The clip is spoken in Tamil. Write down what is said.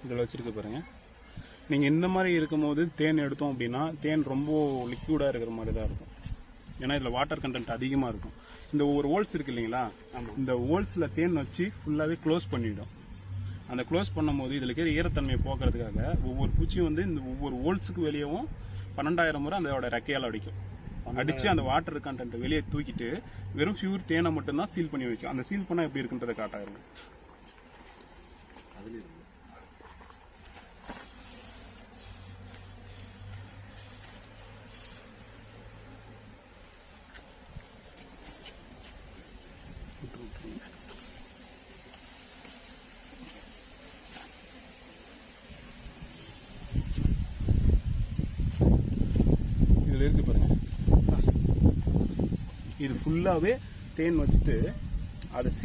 இதில் வச்சுருக்கு பாருங்க. நீங்கள் இந்த மாதிரி இருக்கும்போது தேன் எடுத்தோம் அப்படின்னா தேன் ரொம்ப லிக்விடாக இருக்கிற மாதிரி தான் இருக்கும். ஏன்னா இதில் வாட்டர் கண்டென்ட் அதிகமாக இருக்கும். இந்த ஒவ்வொரு ஹோல்ஸ் இருக்கு இல்லைங்களா, இந்த ஹோல்ஸில் தேன் வச்சு ஃபுல்லாகவே க்ளோஸ் பண்ணிவிடும். அந்த க்ளோஸ் பண்ணும்போது இதில் இருக்கிற ஈரத்தன்மையை போக்குறதுக்காக ஒவ்வொரு பூச்சியும் வந்து இந்த ஒவ்வொரு ஹோல்ஸுக்கு வெளியவும் 12,000 முறை அதோட ரெக்கையால் அடிக்கும். அடித்து அந்த வாட்டர் கண்டென்ட்டை வெளியே தூக்கிட்டு வெறும் பியூர் தேனை மட்டும்தான் சீல் பண்ணி வைக்கும். அந்த சீல் பண்ணால் எப்படி இருக்குன்றதை காட்டாயிருங்க. இதில் இருக்கு பாருங்க. இது ஃபுல்லாகவே தேன் வச்சுட்டு அதை சீல்